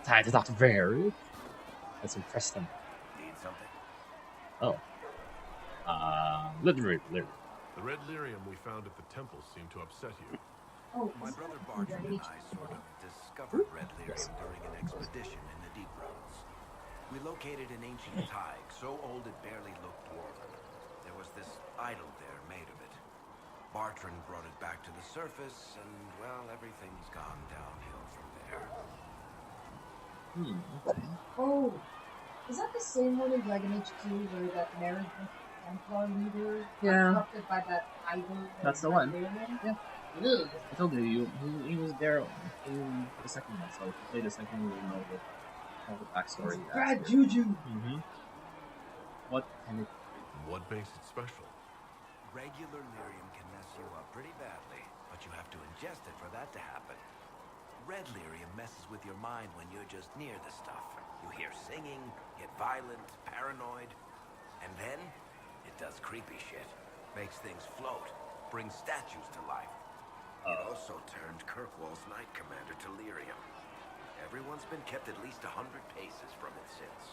Tied it up very. Let's impress them. Need something? Oh. Literally. The red lyrium we found at the temple seemed to upset you. Oh, My brother Barton and I sort of discovered red lyrium during an expedition in the deep roads. We located an ancient tide, so old it barely looked dwarven. There was this idol there made of it. Barton brought it back to the surface, and, well, everything's gone downhill from there. Okay. Oh, is that the same one in Dragon Age 2 where that married Templar leader Yeah. got corrupted by that idol? That's the one. Yeah. Ugh. I told you, he was there in the second one, so if you play the second one, you'll know all the backstory. Bad juju! Mm-hmm. What can it... What makes it special? Regular lyrium can mess you up pretty badly, but you have to ingest it for that to happen. Red lyrium messes with your mind when you're just near the stuff. You hear singing, get violent, paranoid, and then it does creepy shit. Makes things float, brings statues to life. It also turned Kirkwall's Knight Commander to lyrium. Everyone's been kept at least 100 paces from it since.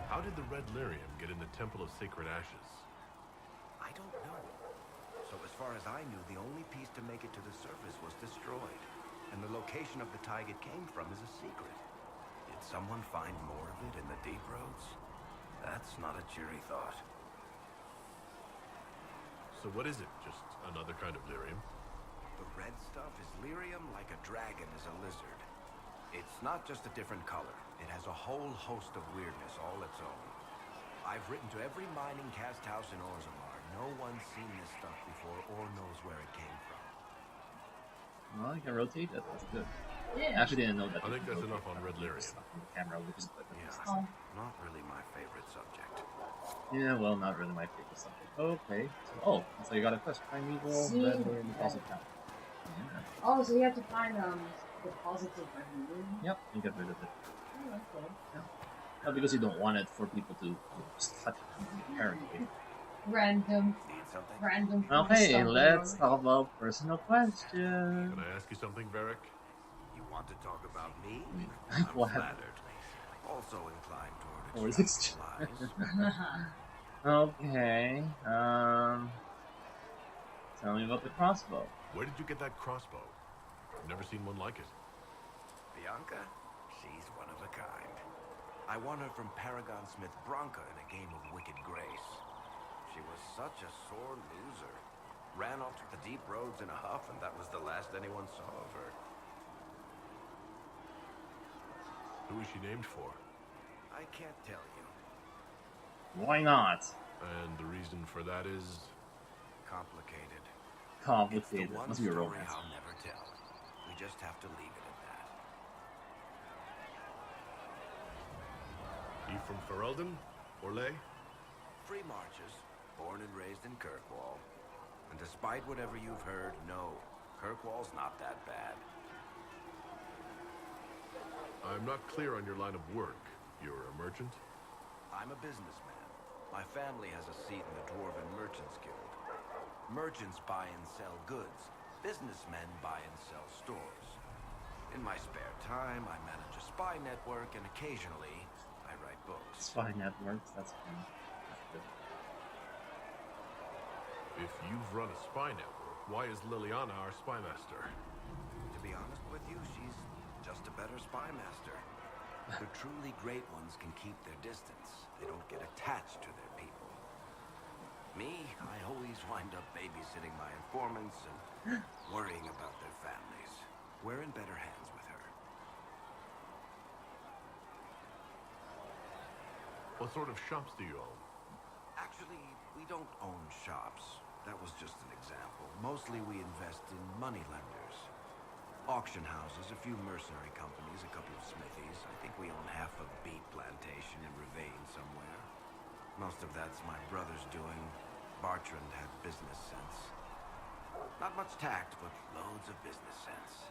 How did the red lyrium get in the Temple of Sacred Ashes? I don't know. So as far as I knew, the only piece to make it to the surface was destroyed. And the location of the tide it came from is a secret. Did someone find more of it in the deep roads? That's not a cheery thought. So what is it? Just another kind of lyrium? The red stuff is lyrium like a dragon is a lizard. It's not just a different color. It has a whole host of weirdness all its own. I've written to every mining cast house in Orzammar. No one's seen this stuff before or knows where it came from. Well, you can rotate it. That's good. Yeah. I actually didn't know that. I think that's enough on red lyrium. The camera, which is good. Yeah, not really my favorite subject. Yeah, well, not really my favorite subject. Okay. So, so you got a quest. Primeval, red lyrium, deposit count. Yeah. Oh, so you have to find deposits of red lyrium? Yep, you get rid of it. Oh, that's cool. Yeah. Well, because you don't want it for people to just touch it apparently. Random. Need something? Random. Okay, stuff let's around. talk about personal questions. Can I ask you something, Varric? You want to talk about me? What? I'm flattered. Also inclined toward Or is it- extravagant lies. Okay. Tell me about the crossbow. Where did you get that crossbow? I've never seen one like it. Bianca? She's one of a kind. I won her from Paragon Smith Bronca in a game of Wicked Grace. She was such a sore loser. Ran off to the deep roads in a huff, and that was the last anyone saw of her. Who is she named for? I can't tell you. Why not? And the reason for that is... Complicated. It's Complicated. the one Must be a story romance. I'll never tell. We just have to leave it at that. You from Ferelden? Orlais? Free marches, born and raised in Kirkwall. And despite whatever you've heard, no, Kirkwall's not that bad. I'm not clear on your line of work. You're a merchant? I'm a businessman. My family has a seat in the Dwarven Merchants Guild. Merchants buy and sell goods. Businessmen buy and sell stores. In my spare time, I manage a spy network, and occasionally, I write books. Spy networks, that's fun. That's good. If you've run a spy network, why is Liliana our spy master? To be honest with you, she's just a better spy master. The truly great ones can keep their distance. They don't get attached to their people. Me, I always wind up babysitting my informants and worrying about their families. We're in better hands with her. What sort of shops do you own? Actually, we don't own shops. That was just an example. Mostly we invest in money lenders. Auction houses, a few mercenary companies, a couple of smithies. I think we own half a beet plantation in Ravane somewhere. Most of that's my brother's doing. Bartrand had business sense. Not much tact, but loads of business sense.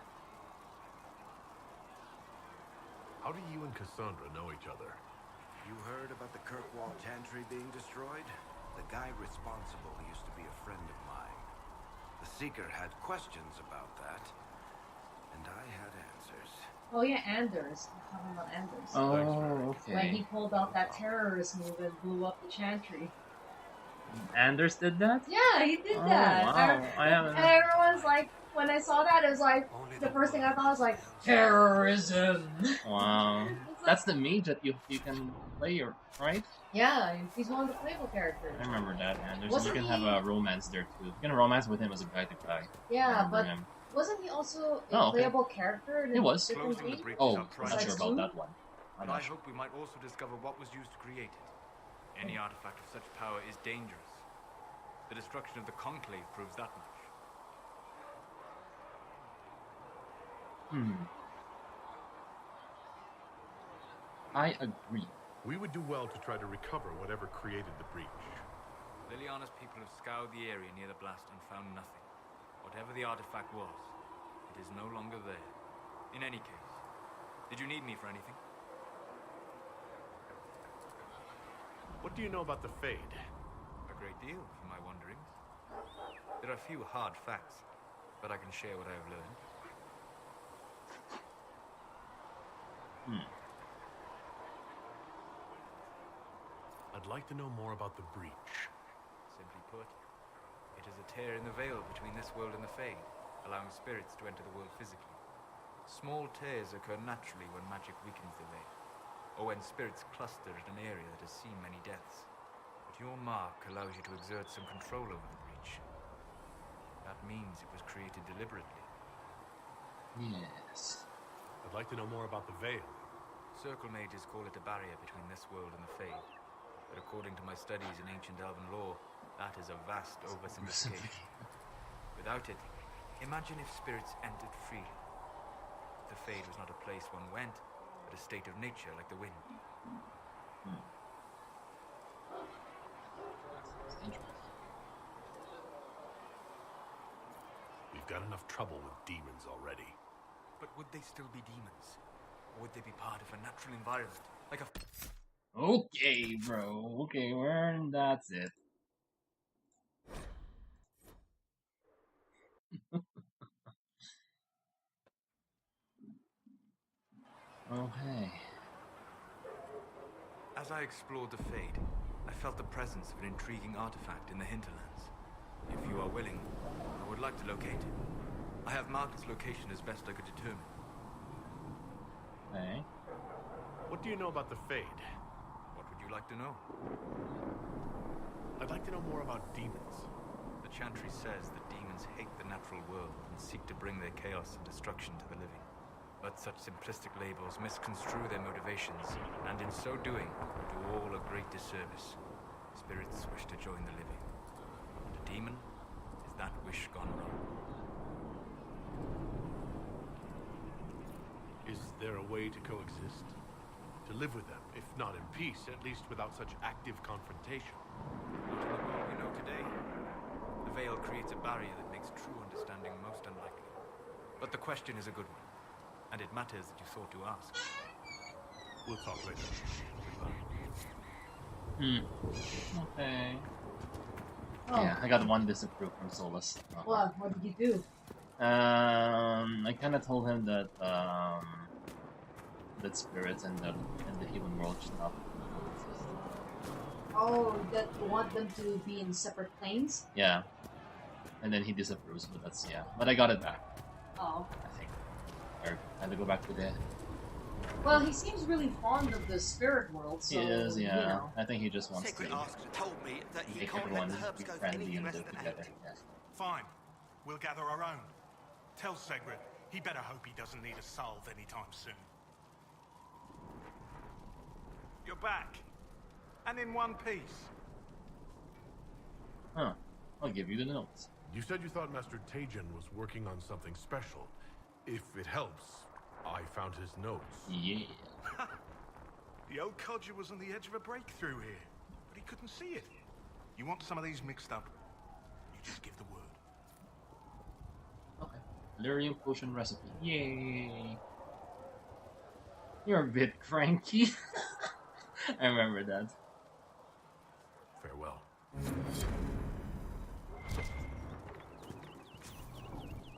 How do you and Cassandra know each other? You heard about the Kirkwall Chantry being destroyed? The guy responsible used to be a friend of mine. The Seeker had questions about that, and I had answers. Oh yeah, Anders. I'm talking about Anders. Oh, When okay. he pulled out that terrorist move and blew up the chantry. Anders did that? Yeah, he did Oh, that. wow. I haven't... And everyone's like, when I saw that, it was like, the first thing I thought was like, terrorism. Wow. It's like, That's the mage that you can play, right? yeah, he's one of the playable characters. I remember that, Anders. Wasn't You can he- have a romance there too. You can romance with him as a guy to guy. Yeah, but him. wasn't he also a Oh, okay. playable character in He a was. different Closing the game? breach Oh, is our I'm not primary sure Besides about two? that one. I'm But I not sure. hope we might also discover what was used to create it. Any artifact of such power is dangerous. The destruction of the Conclave proves that much. I agree. We would do well to try to recover whatever created the breach. Liliana's people have scoured the area near the blast and found nothing. Whatever the artifact was, it is no longer there. In any case, did you need me for anything? What do you know about the Fade? A great deal, if my wanderings. There are few hard facts, but I can share what I have learned. I'd like to know more about the breach. Simply put, it is a tear in the veil between this world and the Fade, allowing spirits to enter the world physically. Small tears occur naturally when magic weakens the veil, or when spirits cluster in an area that has seen many deaths. But your mark allows you to exert some control over the breach. That means it was created deliberately. Yes. I'd like to know more about the Veil. Circle mages call it a barrier between this world and the Fade. But according to my studies in ancient elven lore, that is a vast oversimplification. Without it, imagine if spirits entered freely. The Fade was not a place one went, but a state of nature like the wind. We've got enough trouble with demons already. But would they still be demons? Or would they be part of a natural environment? Like a... Okay, bro. Okay, that's it. Okay. As I explored the Fade, I felt the presence of an intriguing artifact in the hinterlands. If you are willing, I would like to locate it. I have marked its location as best I could determine. Okay. What do you know about the Fade? What would you like to know? I'd like to know more about demons. The Chantry says that demons hate the natural world and seek to bring their chaos and destruction to the living. But such simplistic labels misconstrue their motivations, and in so doing, do all a great disservice. Spirits wish to join the living. And a demon is that wish gone wrong. Is there a way to coexist? To live with them, if not in peace, at least without such active confrontation? Not in the world we know today. The veil creates a barrier that makes true understanding most unlikely. But the question is a good one. And it matters that you thought to ask. We'll talk later. Okay. Oh, Yeah, I got one disapprove from Solus. what did you do? I kind of told him that that spirits and the human world should not exist. Oh, that you want them to be in separate planes? Yeah, and then he disapproves, but that's yeah. But I got it back, Oh. I think. Or I had to go back to the. Well, he seems really fond of the spirit world, so, He is, yeah. you know. I think he just wants Secret to Asker told me that he make can't let everyone the herbs be go for friendly anything and less live than together. 8. Yeah. Fine. We'll gather our own. Tell Segrid he better hope he doesn't need a salve anytime soon. You're back. And in one piece. Huh. I'll give you the notes. You said you thought Master Tejan was working on something special. If it helps, I found his notes. Yeah. The old codger was on the edge of a breakthrough here, but he couldn't see it. You want some of these mixed up? You just give the word. Okay. Lyrium potion recipe. Yay. You're a bit cranky. I remember that. Farewell.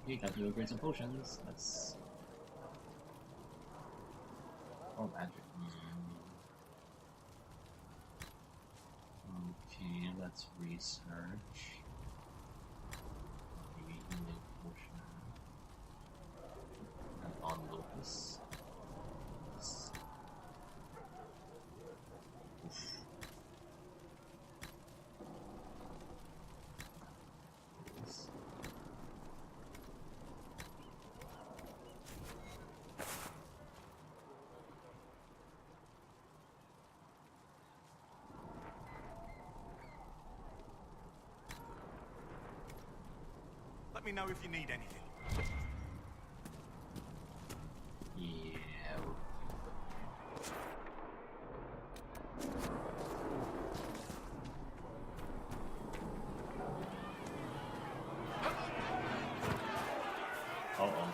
You got to upgrade some potions. That's all magic. Okay, let's research. Maybe healing potion. And on Locus. Oof. Yes. Let me know if you need anything. Yeah. Uh-oh.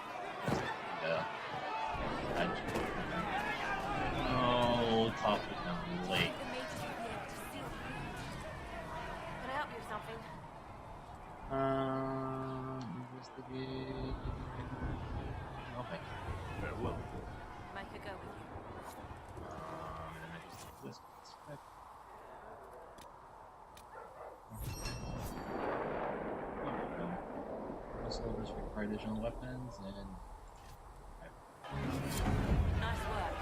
Yeah. Oh, top is now late. The mages will be able to seal the room. Can I help you with something? Investigate. Okay. Very well. Make her go with you. This. Soldiers require additional weapons and. Nice work.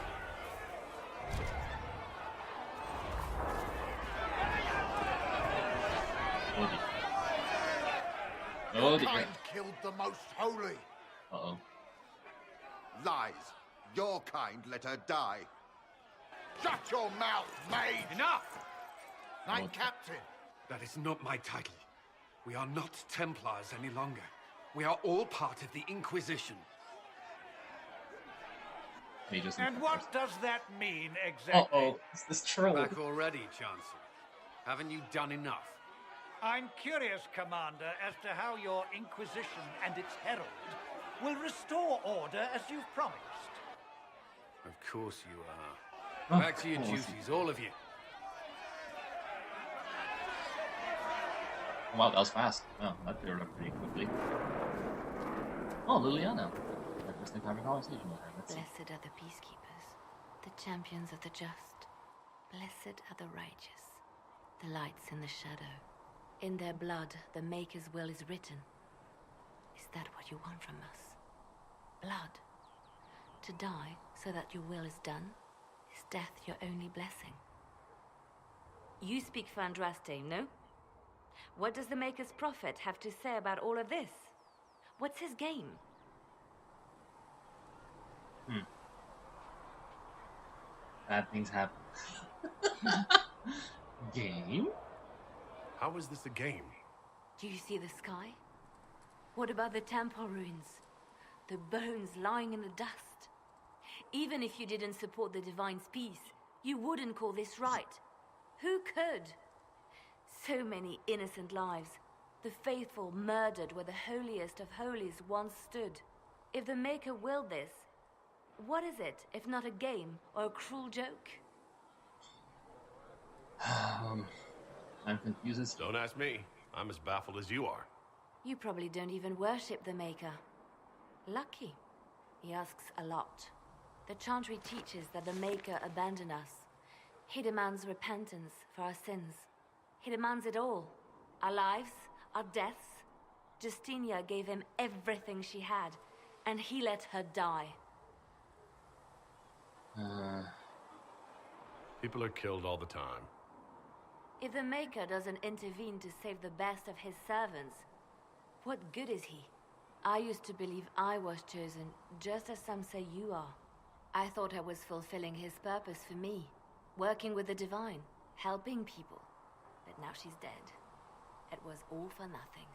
Oh, Your kind killed the most holy. Uh-oh. Lies. Your kind let her die. Shut your mouth, maid! Enough! Knight Okay. Captain. That is not my title. We are not Templars any longer. We are all part of the Inquisition. Mages And what does that mean exactly? Uh-oh. Is this troll? Back already, Chancellor. Haven't you done enough? I'm curious, Commander, as to how your Inquisition and its herald will restore order as you've promised. Of course you are. Back to your duties, all of you. Wow, that was fast. Wow, that cleared up pretty quickly. Oh, Liliana. I just think having a conversation with her. Let's see. Blessed are the peacekeepers, the champions of the just. Blessed are the righteous, the lights in the shadow. In their blood, the Maker's will is written. Is that what you want from us? Blood. To die so that your will is done? Is death your only blessing? You speak for Andraste, no? What does the Maker's prophet have to say about all of this? What's his game? Bad things happen. Game? How is this a game? Do you see the sky? What about the temple ruins? The bones lying in the dust? Even if you didn't support the Divine's peace, you wouldn't call this right. Who could? So many innocent lives. The faithful murdered where the holiest of holies once stood. If the Maker willed this, what is it if not a game or a cruel joke? I'm confused as Don't ask me. I'm as baffled as you are. You probably don't even worship the Maker. Lucky. He asks a lot. The Chantry teaches that the Maker abandoned us. He demands repentance for our sins. He demands it all. Our lives, our deaths. Justinia gave him everything she had, and he let her die. People are killed all the time. If the Maker doesn't intervene to save the best of his servants, what good is he? I used to believe I was chosen, just as some say you are. I thought I was fulfilling his purpose for me, working with the Divine, helping people. But now she's dead. It was all for nothing.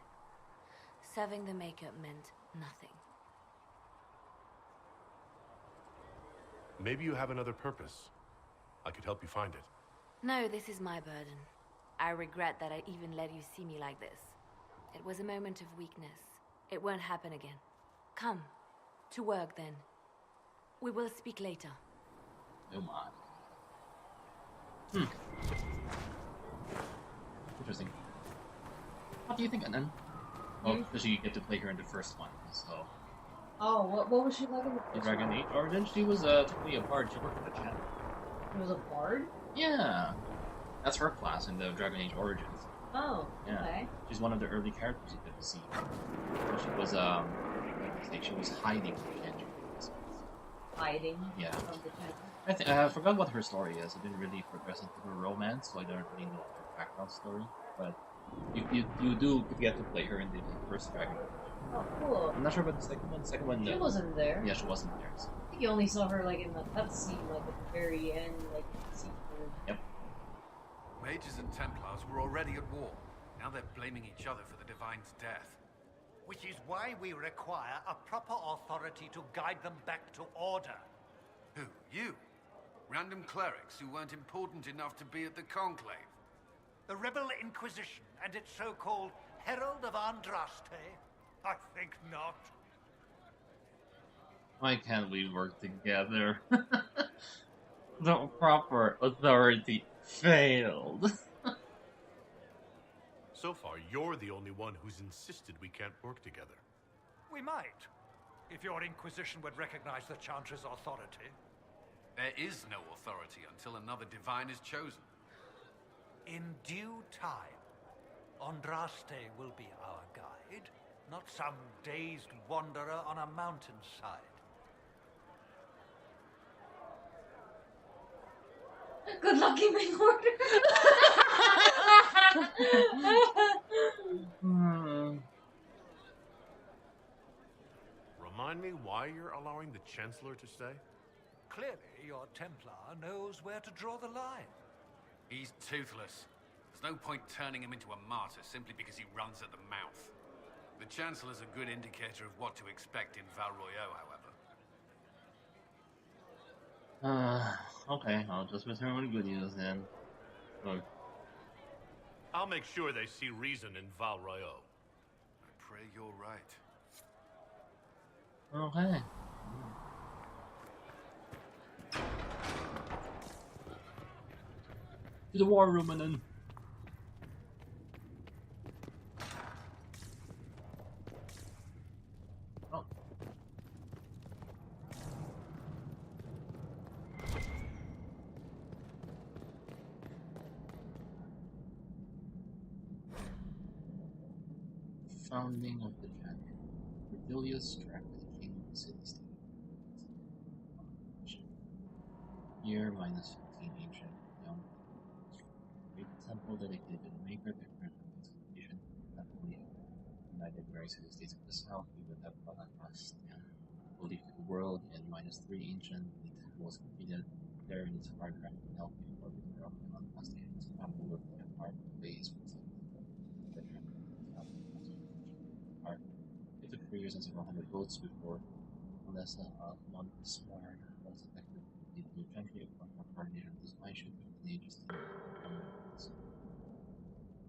Serving the Maker meant nothing. Maybe you have another purpose. I could help you find it. No, this is my burden. I regret that I even let you see me like this. It was a moment of weakness. It won't happen again. Come. To work, then. We will speak later. Oh my. Interesting. What do you think, Anan? Oh, because you get to play her in the first one, so... Oh, what was she like in the The first Dragon one? Age Origin, she was technically a bard. She worked for the channel. She was a bard? Yeah. That's her class in the Dragon Age Origins. Oh, yeah. Okay. She's one of the early characters you get to see. And she was, she was hiding from the engine. Hiding Yeah. from the channel. I forgot what her story is. I didn't really progress into her romance, so I don't really know her background story. But you do get to play her in the first Dragon Age. Oh, cool. I'm not sure about the second one. The second one, She wasn't there. Yeah, she wasn't there. So. I think you only saw her like in the cutscene, like at the very end, like sequel. Yep. Mages and Templars were already at war. Now they're blaming each other for the Divine's death. Which is why we require a proper authority to guide them back to order. Who? You? Random clerics who weren't important enough to be at the Conclave? The Rebel Inquisition and its so-called Herald of Andraste? I think not. Why can't we work together? The proper authority failed. So far, you're the only one who's insisted we can't work together. We might, if your Inquisition would recognize the Chantry's authority. There is no authority until another Divine is chosen. In due time, Andraste will be our guide, not some dazed wanderer on a mountainside. Good luck keeping order. Remind me why you're allowing the Chancellor to stay? Clearly, your Templar knows where to draw the line. He's toothless. There's no point turning him into a martyr simply because he runs at the mouth. The Chancellor's a good indicator of what to expect in Val Royeaux, however. Okay, I'll just return with good news then. Look. I'll make sure they see reason in Val Royeaux. I pray you're right. Okay. To the war room and then. Oh. Founding of the Chantry. Verdilius struck with the king of the city-state. Year minus 15 ancient. Young. Great temple dedicated to the maker of the current Inquisition. Not only united various city-states of the south, we would have Balakast and believed to the world, and minus 3 ancient. The temple was completed. There in its far craft and help before the Earl and on past its capital of the empire base was the it took 3 years and several hundred votes before Melissa Montesmore was elected to the new country upon her coronation of this nation of the ages to become a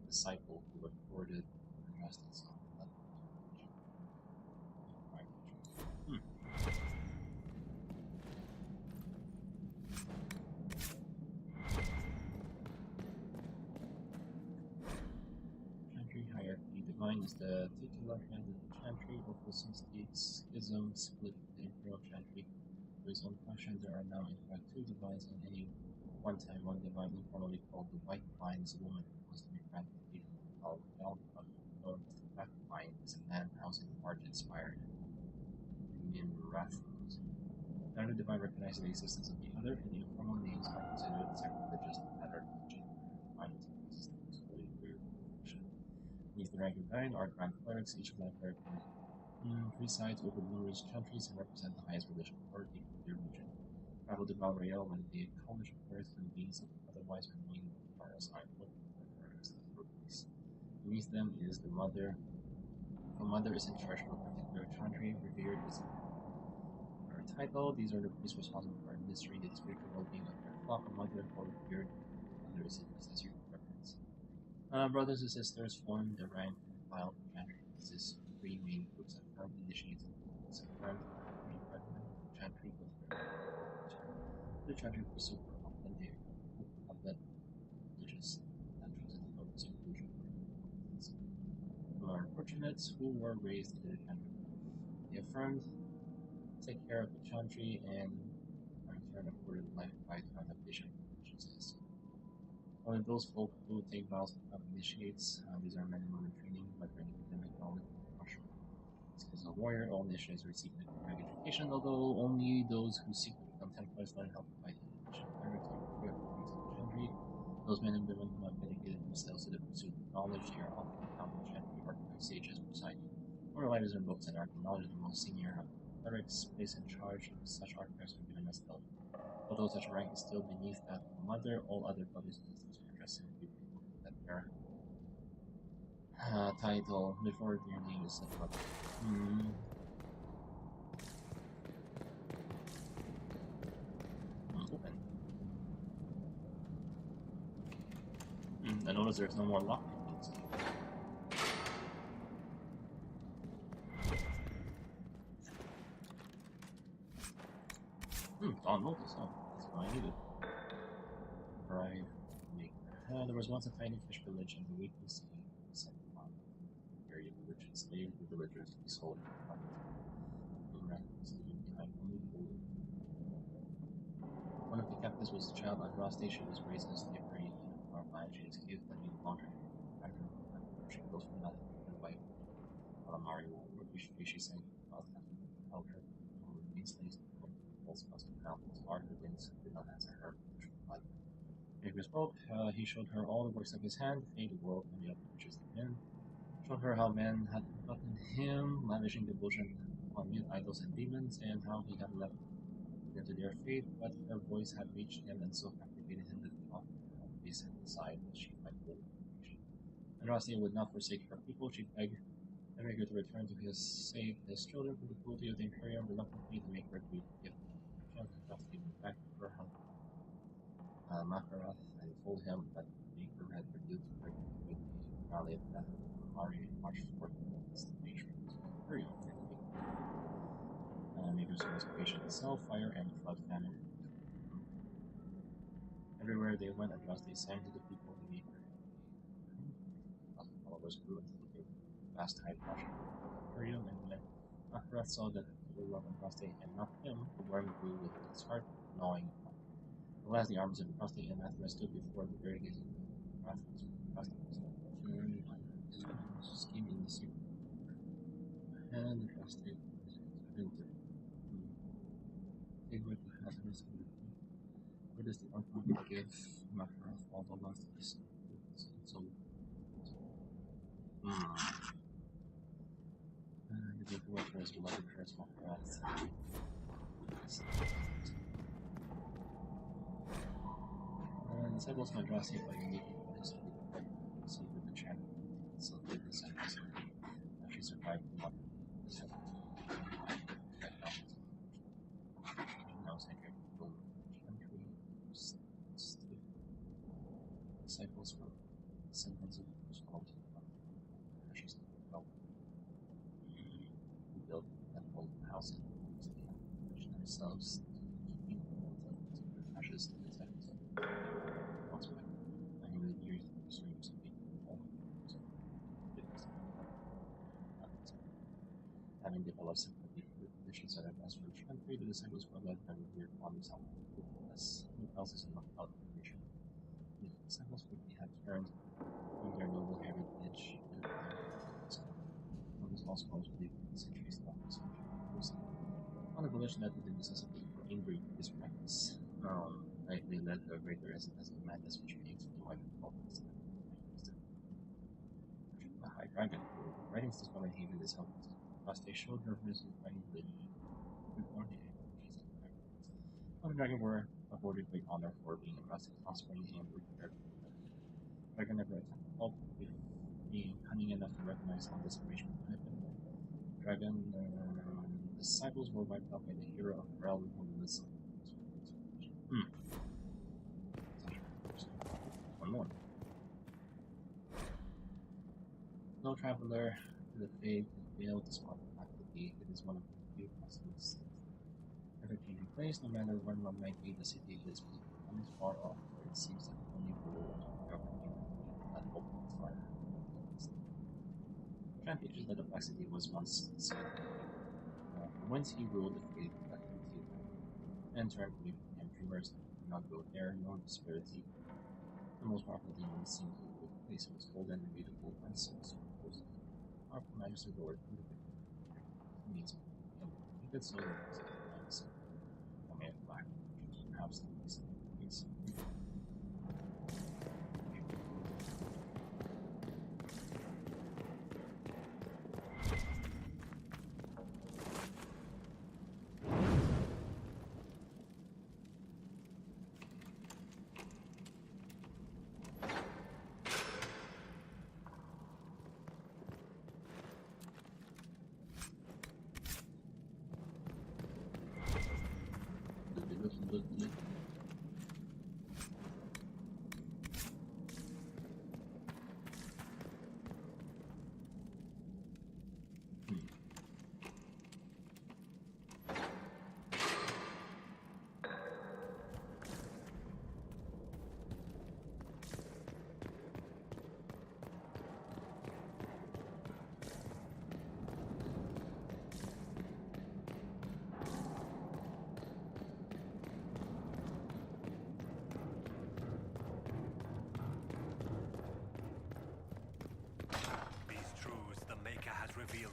disciple who recorded and rested on the Chantry hierarchy. Divine is the titular head of the Chantry, overseeing states, schism, split the Imperial Chantry. There is one question: there are now in fact 2 divines, and any one time one divine informally called the White Vine's woman who was to be granted the power of known as the Black Vine is a man housing art inspired in Rathmos. Neither divine recognizes the existence of the other, and the informal names are considered sacrilegious matter of the divine existence holy weird. Beneath the rank of 9 are Grand Clerics, each Grand Cleric presides over numerous chantries and represent the highest religious authority of their region. Travel to Val Royeaux when the College of Clerics and beings of otherwise unknown powers are looking for clerics and rookies. Beneath them is the Mother. The Mother is in charge of a particular chantry, revered as her title. These are the priests responsible for administering the spiritual well-being of their flock. A Mother, or revered Mother, is as your preference. Brothers and sisters form the rank and file of chantry. These 3 main groups have firmly initiated confirmed chantry with the chantry pursuit for authentic religious and chosen the focus inclusion. Who are unfortunate, spirits who were raised in the country. They affirmed, take care of the chantry and return accorded life by adaptation, she says. Only those folk who take vows become initiates. These are men and women training, whether in academic knowledge or martial. As a warrior, all initiates receive necromantic education, although only those who seek to become Templars learn how to fight in ancient clerics are free of the chantry. Those men and women who have dedicated themselves to the pursuit of knowledge, they are often found in chantry or by sages presiding. Or writers in books and archaeology, the most senior of clerics placed in charge of such archives are given as elder. Although such rank is still beneath that of a mother, all other brothers and sisters are addressed simply that their title before their name is said. But open. I notice there's no more lock. Don't notice. Oh, that's what I needed. Right. There was once a tiny fish village in the weekly sea set upon the area in which enslaved the villagers to be sold in the market. Behind only the old. One of the captives was a child on Rosti. She was raised as a slavery in a farm land. She escaped and no longer she goes from nothing to the wife. Calamari will she sang about that held her who remains slaves to the false custom out as far her wings did not answer her. If he spoke, he showed her all the works of his hand, the fate, the world, and the other creatures therein. Showed her how men had forgotten him, lavishing devotion on mute idols and demons, and how he had left them to their fate, but her voice had reached him and so captivated him that he offered her a face at the side that she might live in creation. And Rossi would not forsake her people. She begged her to return to save his children from the cruelty of the Imperium, reluctantly to make her agree to give them a chance. And Rossi went back to her husband. Makarath and told him that the Maker had revealed to her with the valley of death of Mari and marched forth against the nation of the Imperium and Maker's was creation itself, fire and flood, famine. Everywhere they went, at last they sang to the people of the Maker. Followers grew until they vast tide washed over the Imperium, and when Makarath saw that the love of Andraste and not him, the worm grew within his heart, gnawing upon him. At last the armies of Andraste and Mathra stood before the very gates of Wrath. Scheme in the secret. And Andraste winter. They were to have this. Where does the Archon give Makarath all the last of his so the paperwork for his beloved curse Makarath. The cycles of Andraste by unique his so with the channel. So did the cycles. She survived the one. Now centric boom country cycles were symbols of whose quality ashes felt. We built that old house and themselves ashes to the cycles. Elsewhere, I knew the years of the streams of people all having developed sympathy for the conditions that have best for each country, the disciples were led by the weird armies out as who else is enough out of the nation. The disciples quickly had turned from their noble heritage and from this all scholars believe in the centuries long on the village that the necessity for angry this practice. They led to a greater essence of madness which makes the wife of the high dragon. Writings discovered haven is helpless. Thus they showed her wisdom fighting the the dragon were afforded great honor for being a rustic offspring and were prepared for the dragon never attempted help with being cunning enough to recognize how this arrangement would happen. Dragon disciples were wiped out by the hero of the realm who was one more. No traveler to the fade can fail to spot the fact that it is one of the few customs ever taking place, no matter when one might be. The city is one is far off, for it seems that only below that open fire. advantage is that the Black was once seen. Once he ruled the fate that continued, and turned away from him, dreamers did not go there, nor the spirit seek. The most powerful demon seemed to replace was golden and beautiful pencils. Powerful magic lord from the victim. He needs me. He did so that was only a black, perhaps the least things.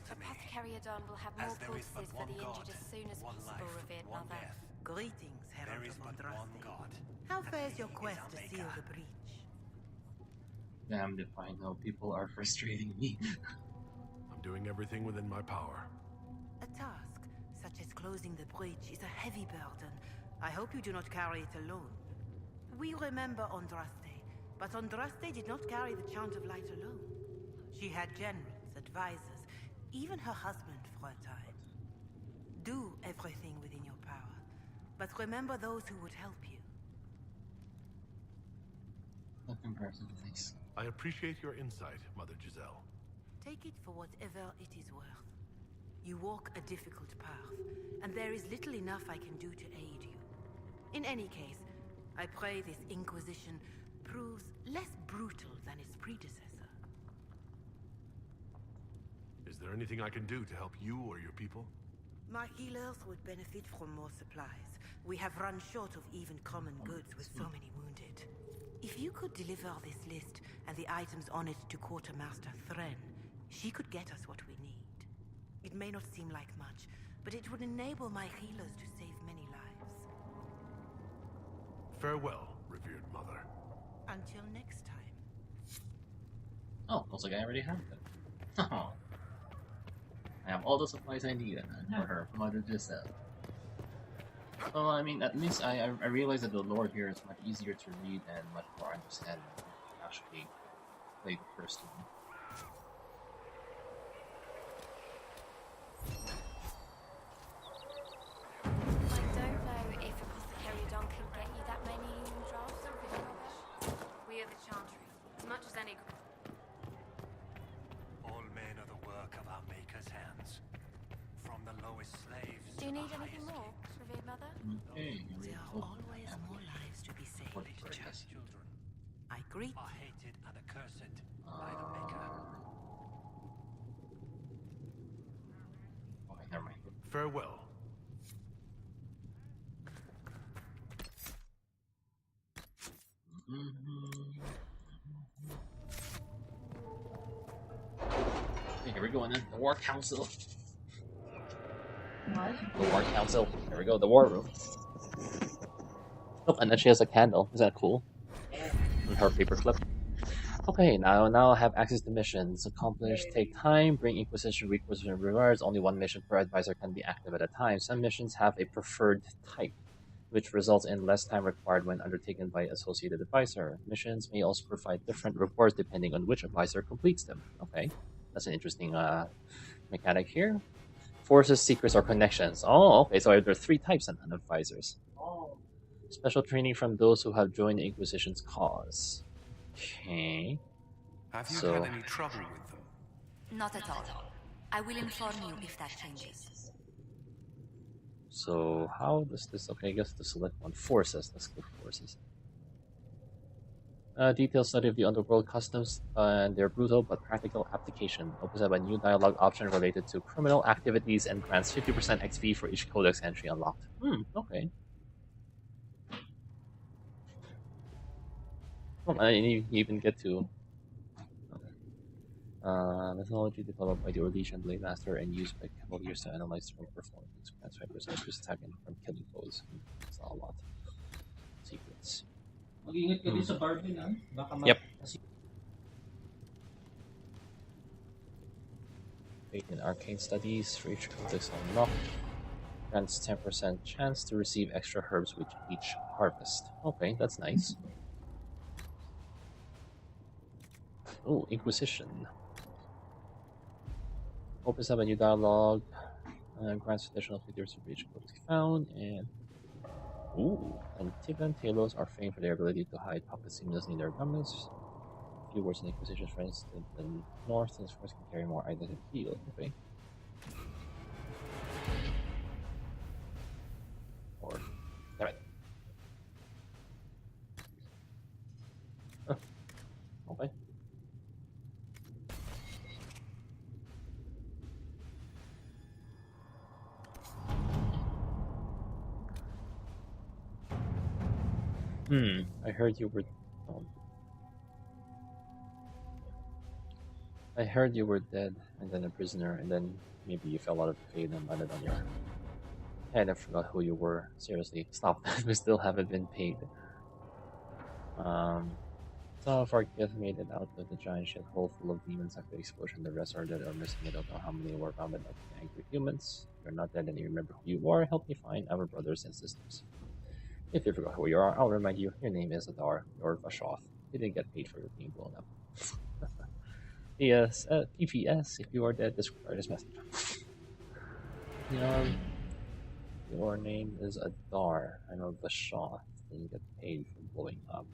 Apothecariodon will have more poultices for the injured as soon as possible, revered mother. Greetings, Herald of Andraste. How fares your quest to seal the breach? Damned if I know, people are frustrating me. I'm doing everything within my power. A task, such as closing the breach, is a heavy burden. I hope you do not carry it alone. We remember Andraste, but Andraste did not carry the Chant of Light alone. She had generals, advisors, even her husband for a time. Do everything within your power, but remember those who would help you. No comparison, thanks. I appreciate your insight, Mother Giselle. Take it for whatever it is worth. You walk a difficult path, and there is little enough I can do to aid you. In any case, I pray this Inquisition proves less brutal than its predecessor. Is there anything I can do to help you or your people? My healers would benefit from more supplies. We have run short of even common goods with so many wounded. If you could deliver this list and the items on it to Quartermaster Thren, she could get us what we need. It may not seem like much, but it would enable my healers to save many lives. Farewell, revered mother. Until next time. Oh, looks like I already have them. Oh. I have all the supplies I need for her, Mother Giselle. Well, I mean, at least I realize that the lore here is much easier to read and much more understanding if you actually play the first one. I don't know if Apothecariodon can get you that many healing drafts, revered mother. We are the Chantry, as much as any. All men are the work of our Maker's hands. From the lowest slaves. Do you need anything more, revered mother? Okay, There are always more lives to be saved. Just children I greet are hated and accursed by the Maker. Okay, never mind. Farewell. Okay, here we go, and then the War Council. What? The War Council. There we go, the War Room. Oh, and then she has a candle. Is that cool? And her paperclip. Okay, now I have access to missions. Accomplish, take time, bring Inquisition rewards. Only one mission per advisor can be active at a time. Some missions have a preferred type, which results in less time required when undertaken by associated advisor. Missions may also provide different rewards depending on which advisor completes them. Okay, that's an interesting mechanic here. Forces, secrets, or connections. Oh, okay, so there are three types of advisors. Special training from those who have joined the Inquisition's cause. Okay. Have you So- had any trouble with them? Not at all. I will inform you if that changes. So how does this? Okay, I guess to select one. Forces. Let's go forces. A detailed study of the underworld customs and their brutal but practical application opens up a new dialogue option related to criminal activities and grants 50% XP for each codex entry unlocked. Okay. Oh, and you even get to methodology developed by the Orlesian Blade Master and used by Cavaliers to analyze their performance. Grants 5% increased attacking from killing foes. That's not a lot. Secrets. Mag-ingat ka din sa Barbie, ha? Baka Yep. In arcane studies for each codex unlocked. Grants 10% chance to receive extra herbs with each harvest. Okay, that's nice. Oh, Inquisition. Opens up a new dialogue. Grants additional figures for each codex found. And Antivan Talos are famed for their ability to hide pockets seamlessly in their garments. Few words in Inquisition friends in the north, and force can carry more items in the field. Okay. Or, damn it. Okay. I heard you were. I heard you were dead, and then a prisoner, and then maybe you fell out of the fade and landed on your head. I forgot who you were. Seriously, stop that. We still haven't been paid. Some of our gift made it out of the giant shithole full of demons after the explosion. The rest are dead or missing. I don't know how many were rounded up by angry humans. You're not dead and you remember who you are. Help me find our brothers and sisters. If you forgot who you are, I'll remind you. Your name is Adar. You're Vashoth. You didn't get paid for your being blown up. Yes, PPS, if you are dead, disregard this message. Your name is Adar. I know Vashoth. Didn't get paid for blowing up.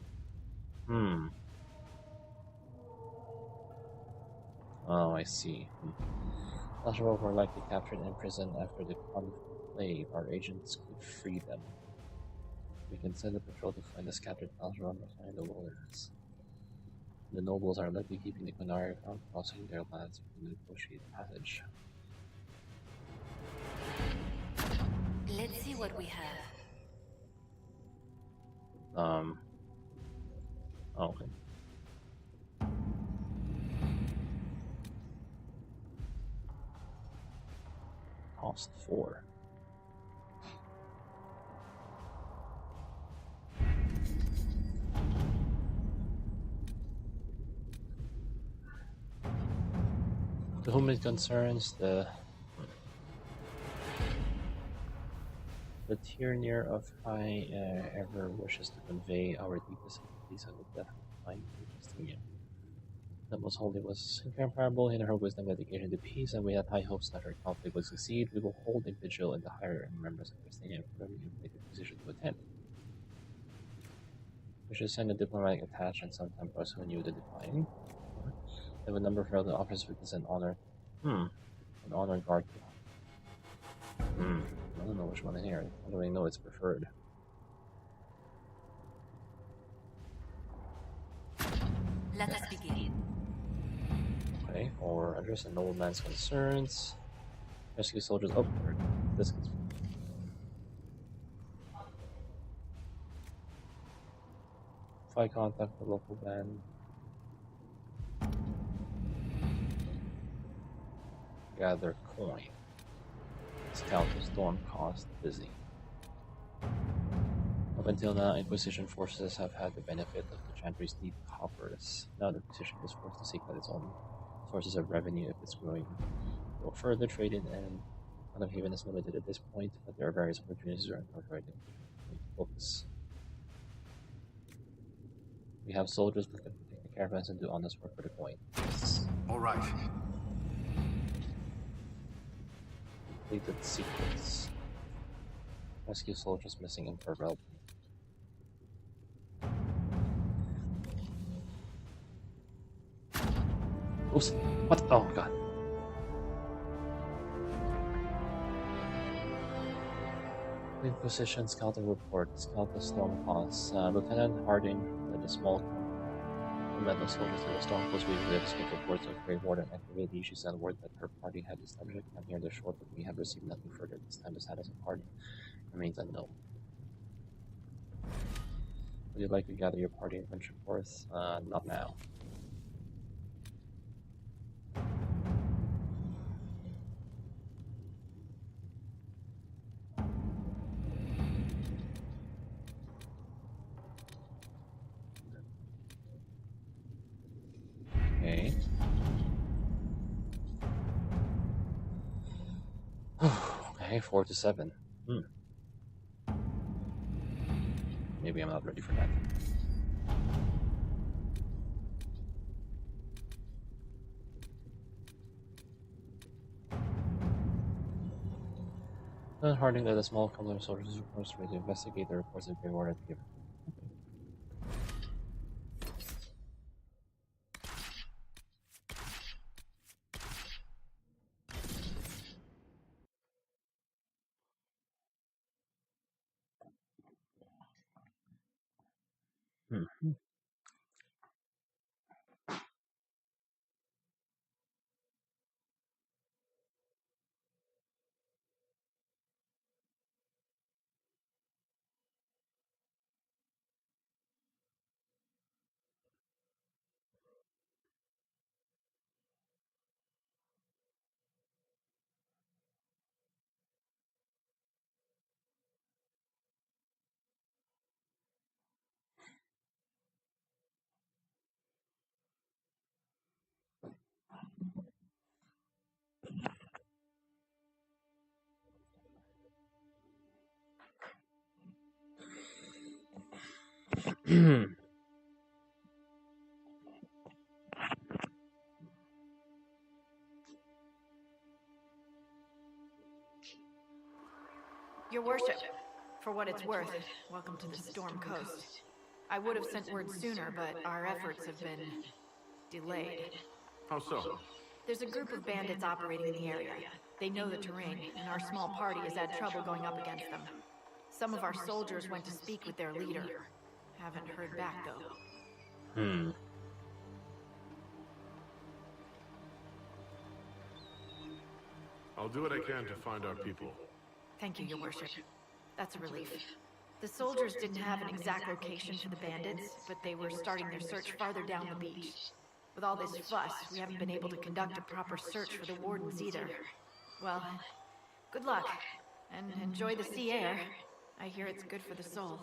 Oh, I see. Joshua were likely captured and imprisoned after the conclave. Our agents could free them. We can send a patrol to find the scattered Joshua behind the wilderness. The nobles are likely keeping the Kunari from crossing their lands to negotiate passage. Let's see what we have. Okay. Cost 4. To whom it concerns, the Tyranneer of High ever wishes to convey our deepest sympathies on the death of mine Justinian. The Most Holy was incomparable in her wisdom and dedication to peace, and we had high hopes that her conflict would succeed. We will hold a vigil in the higher members of Justinian for every position to attend. We should send a diplomatic attach and sometime for us who knew the decline. Have a number of relevant officers witness an honor. An honor guard. I don't know which one in here. How do I know it's preferred? Let us begin. Okay, or address a nobleman's concerns. Rescue soldiers. Oh, this is. Fight contact the local band. Gather coin. Scout the storm cost busy. Up until now, Inquisition forces have had the benefit of the Chantry's deep coffers. Now the Inquisition is forced to seek out its own sources of revenue if it's growing. Go further, trade-in and Out of Haven is limited at this point, but there are various opportunities to incorporate books. We have soldiers that can take the caravans and do honest work for the coin. Yes. All right. Completed secrets. Rescue soldiers missing in Farvel. Oops. What? Oh god. Inquisition scouting report. Scout the storm costs. Lieutenant Harding led a small met the soldiers in the Stormcoast. We received reports of Grey Warden activity. She sent word that her party had established a camp near the shore, but we have received nothing further. This time the status of party remains unknown. Would you like to gather your party and venture forth? Not now. Okay. Okay, 4 to 7. Maybe I'm not ready for that. Harding led a small company of soldiers who were to investigate the reports of Grey Warden given. Your worship, for what it's worth, welcome to the Storm Coast. I would have sent word sooner, but our efforts have been delayed. How so? There's a group of bandits operating in the area. They know the terrain, and our small party has had trouble going up against them. Some of our soldiers went to speak with their leader. Haven't heard back, though. I'll do what I can to find our people. Thank you, Your Worship. That's a relief. The soldiers didn't have an exact location for the bandits, but they were starting their search farther down the beach. With all this fuss, we haven't been able to conduct a proper search for the wardens either. Well, good luck, and enjoy the sea air. I hear it's good for the soul.